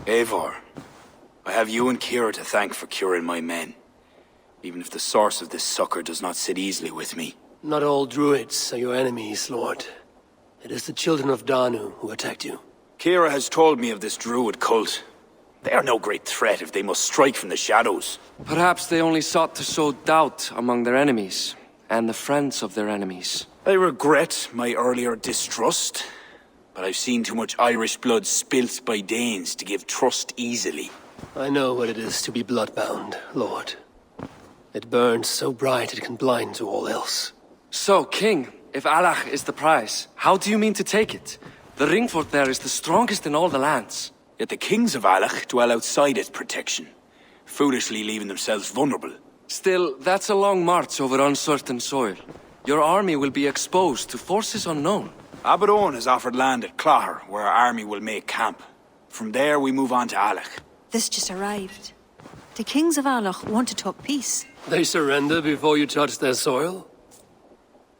Avor, I have you and Kira to thank for curing my men. Even if the source of this succor does not sit easily with me. Not all druids are your enemies, Lord. It is the children of Danu who attacked you. Kira has told me of this druid cult. They are no great threat if they must strike from the shadows. Perhaps they only sought to sow doubt among their enemies, and the friends of their enemies. I regret my earlier distrust, but I've seen too much Irish blood spilt by Danes to give trust easily. I know what it is to be bloodbound, Lord. It burns so bright it can blind to all else. So, King, if Allah is the prize, how do you mean to take it? The ring fort there is the strongest in all the lands. Yet the kings of Alach dwell outside its protection, foolishly leaving themselves vulnerable. Still, that's a long march over uncertain soil. Your army will be exposed to forces unknown. Abaddon has offered land at Claher, where our army will make camp. From there, we move on to Alach. This just arrived. The kings of Alach want to talk peace. They surrender before you touch their soil?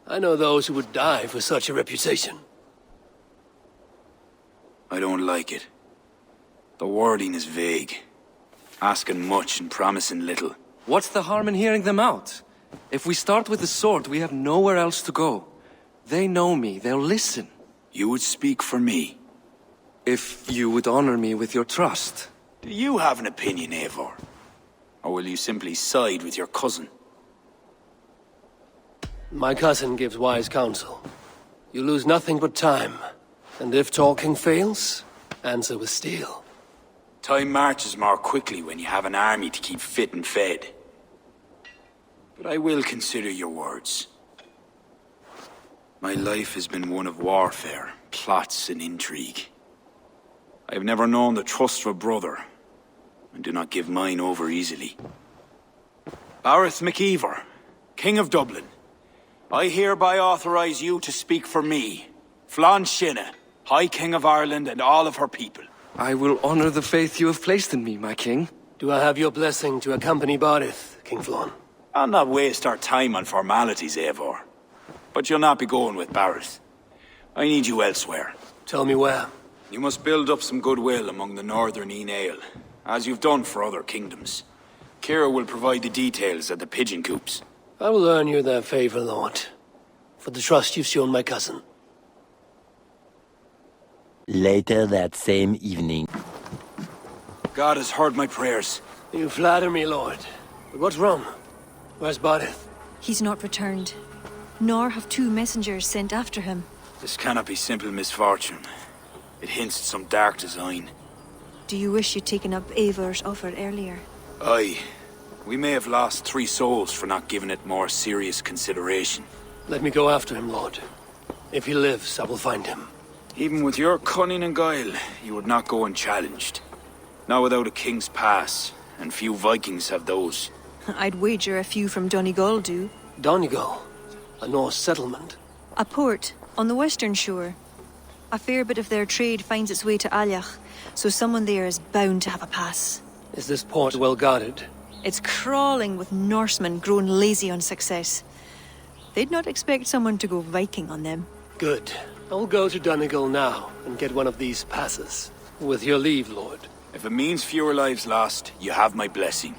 I know those who would die for such a reputation. I don't like it. The wording is vague. Asking much and promising little. What's the harm in hearing them out? If we start with the sword, we have nowhere else to go. They know me, they'll listen. You would speak for me. If you would honor me with your trust. Do you have an opinion, Avor? Or will you simply side with your cousin? My cousin gives wise counsel. You lose nothing but time. And if talking fails, answer with steel. Time marches more quickly when you have an army to keep fit and fed. But I will consider your words. My life has been one of warfare, plots and intrigue. I have never known the trust of a brother, and do not give mine over easily. Bareth MacIver, King of Dublin, I hereby authorize you to speak for me, Flann Shinna, High King of Ireland and all of her people. I will honor the faith you have placed in me, my king. Do I have your blessing to accompany Barith, King Flann? I'll not waste our time on formalities, Avor. But you'll not be going with Bareth. I need you elsewhere. Tell me where. You must build up some goodwill among the northern Aele, as you've done for other kingdoms. Kira will provide the details at the pigeon coops. I will earn you their favor, Lord, for the trust you've shown my cousin. Later that same evening. God has heard my prayers. You flatter me, Lord. But what's wrong? Where's Barith? He's not returned. Nor have two messengers sent after him. This cannot be simple misfortune. It hints at some dark design. Do you wish you'd taken up Avor's offer earlier? Aye. We may have lost 3 souls for not giving it more serious consideration. Let me go after him, Lord. If he lives, I will find him. Even with your cunning and guile, you would not go unchallenged. Not without a king's pass, and few Vikings have those. I'd wager a few from Donegal do. Donegal? A Norse settlement? A port, on the western shore. A fair bit of their trade finds its way to Alyach, so someone there is bound to have a pass. Is this port well guarded? It's crawling with Norsemen grown lazy on success. They'd not expect someone to go Viking on them. Good. I'll go to Donegal now and get one of these passes. With your leave, Lord. If it means fewer lives lost, you have my blessing.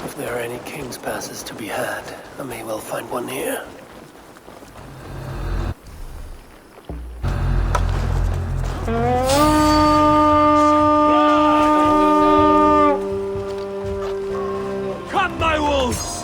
If there are any king's passes to be had, I may well find one here. Come, my wolves!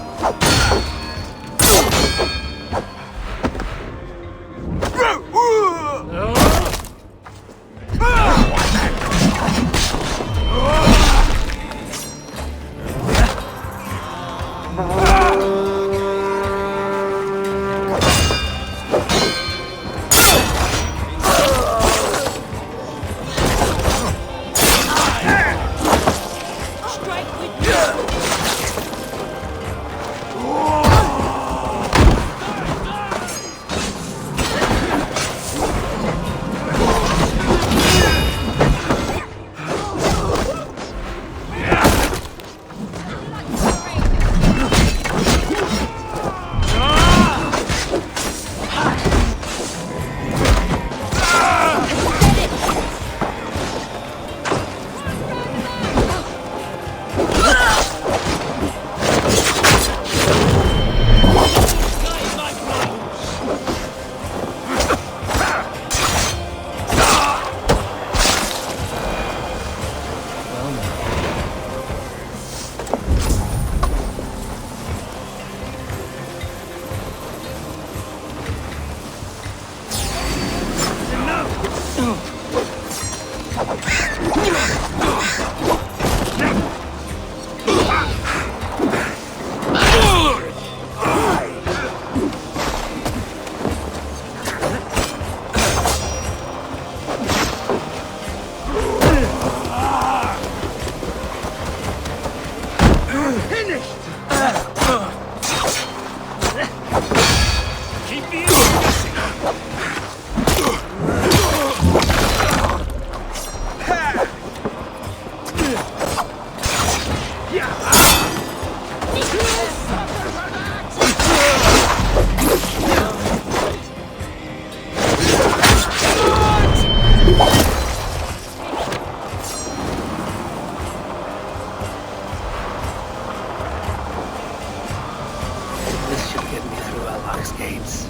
This should get me through Alak's gates.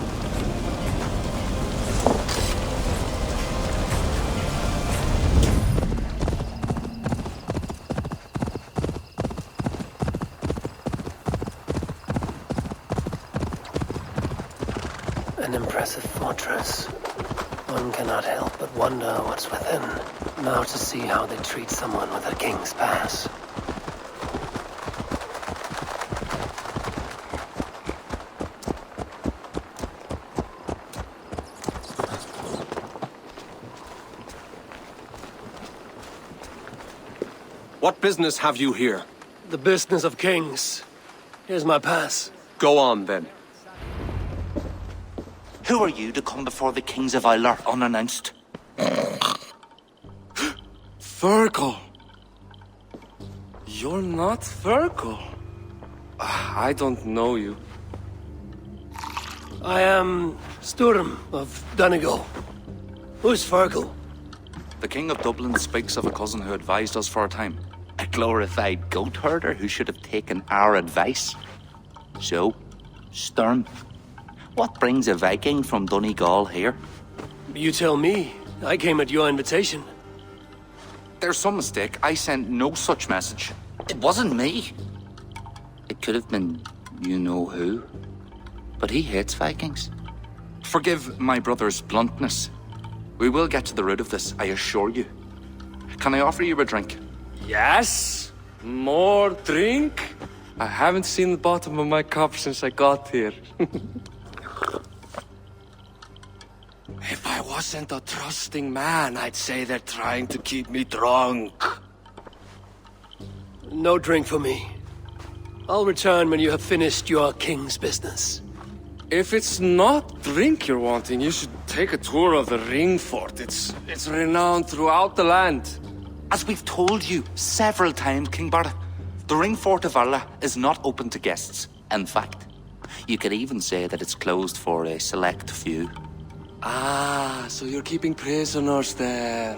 An impressive fortress. One cannot help but wonder what's within. Now to see how they treat someone with a king's pass. What business have you here? The business of kings. Here's my pass. Go on, then. Who are you to come before the kings of Ilar unannounced? Fergal. You're not Fergal. I don't know you. I am Sturm of Danu. Who's Fergal? The King of Dublin speaks of a cousin who advised us for a time. A glorified goat herder who should have taken our advice. So, Sturm, what brings a Viking from Donegal here? You tell me. I came at your invitation. There's some mistake. I sent no such message. It wasn't me. It could have been you-know-who. But he hates Vikings. Forgive my brother's bluntness. We will get to the root of this, I assure you. Can I offer you a drink? Yes? More drink? I haven't seen the bottom of my cup since I got here. If I wasn't a trusting man, I'd say they're trying to keep me drunk. No drink for me. I'll return when you have finished your king's business. If it's not drink you're wanting, you should take a tour of the ring fort. It's renowned throughout the land. As we've told you several times, King Barda, the ring fort of Arla is not open to guests. In fact, you could even say that it's closed for a select few. Ah, so you're keeping prisoners there.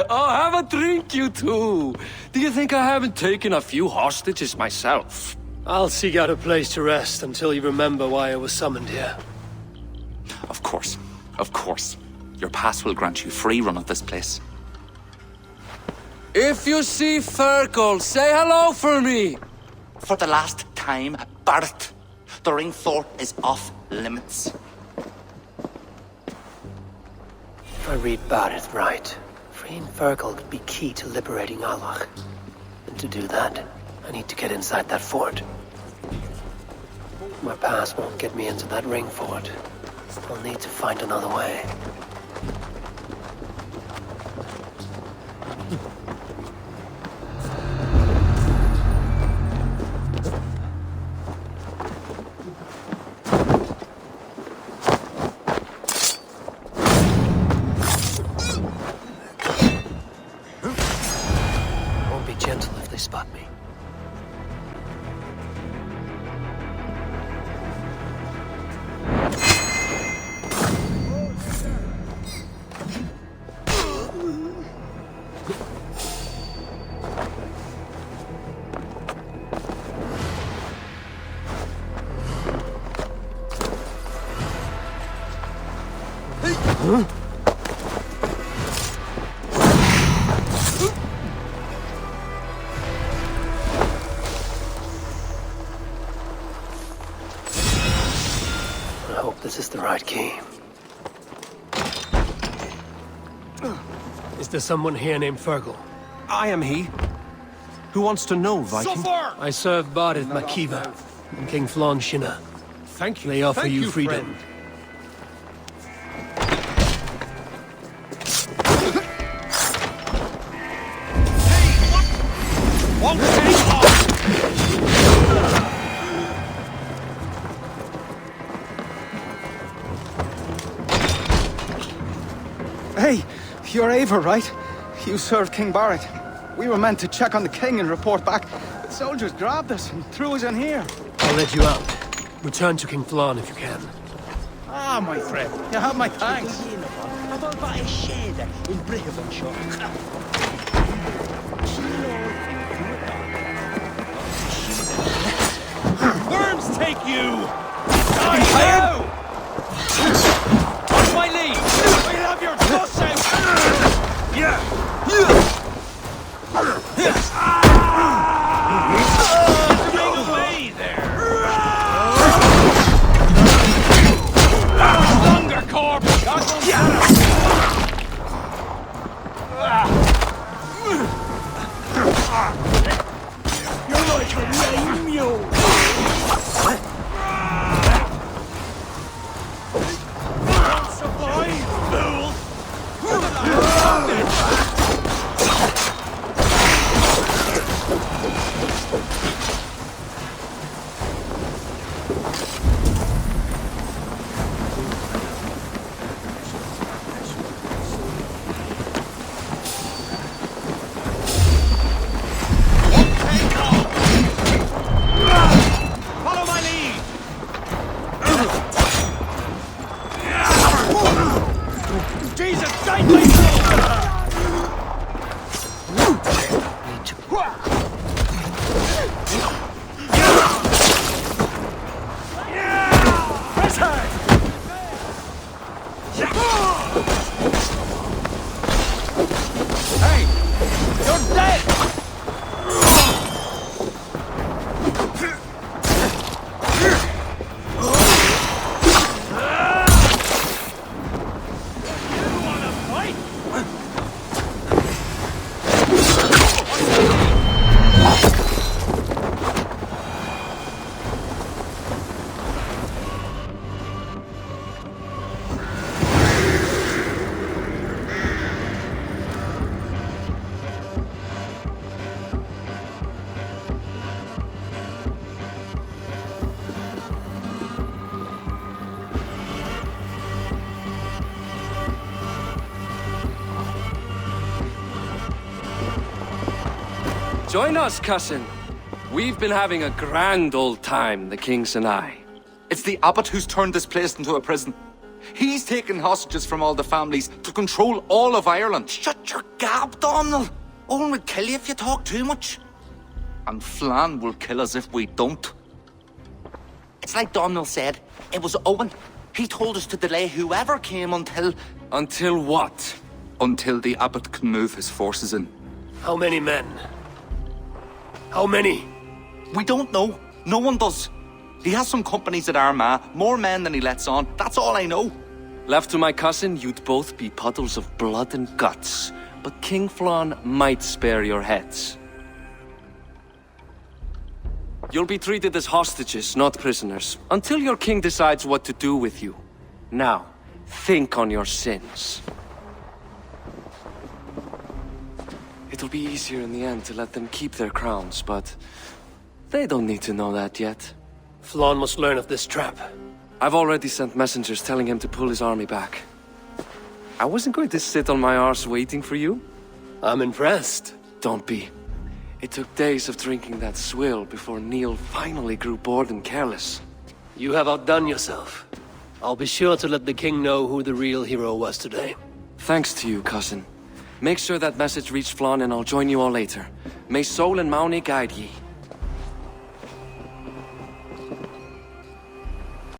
Oh, have a drink, you two. Do you think I haven't taken a few hostages myself? I'll seek out a place to rest until you remember why I was summoned here. Of course, of course. Your pass will grant you free run of this place. If you see Fergal, say hello for me. For the last time, Barrett, the ring fort is off limits. If I read Barrett right, freeing Fergal could be key to liberating Alach. And to do that, I need to get inside that fort. My pass won't get me into that ring fort. I'll need to find another way. Won't be gentle if they spot me. I hope this is the right key. Is there someone here named Fergal? I am he. Who wants to know, Viking? I serve Bardet Makiva and King Flan Shinna. Thank you. They offer Thank you freedom. friend. You're Avor, right? You served King Barrett. We were meant to check on the king and report back, but soldiers grabbed us and threw us in here. I'll let you out. Return to King Flan if you can. Ah, my friend, you have my thanks. Worms take you! Die now! On my lead! We'll have your toss out! Yeah! Swing away there! Longer corpse! You're like a lame mule! Join us, cousin. We've been having a grand old time, the kings and I. It's the abbot who's turned this place into a prison. He's taken hostages from all the families to control all of Ireland. Shut your gab, Domhnall. Owen will kill you if you talk too much. And Flan will kill us if we don't. It's like Domhnall said. It was Owen. He told us to delay whoever came until... Until what? Until the abbot can move his forces in. How many men? How many? We don't know. No one does. He has some companies at Armagh, more men than he lets on. That's all I know. Left to my cousin, you'd both be puddles of blood and guts. But King Flan might spare your heads. You'll be treated as hostages, not prisoners, until your king decides what to do with you. Now, think on your sins. It'll be easier in the end to let them keep their crowns, but they don't need to know that yet. Flan must learn of this trap. I've already sent messengers telling him to pull his army back. I wasn't going to sit on my arse waiting for you. I'm impressed. Don't be. It took days of drinking that swill before Neil finally grew bored and careless. You have outdone yourself. I'll be sure to let the king know who the real hero was today. Thanks to you, cousin. Make sure that message reached Flan and I'll join you all later. May Sol and Mauni guide ye.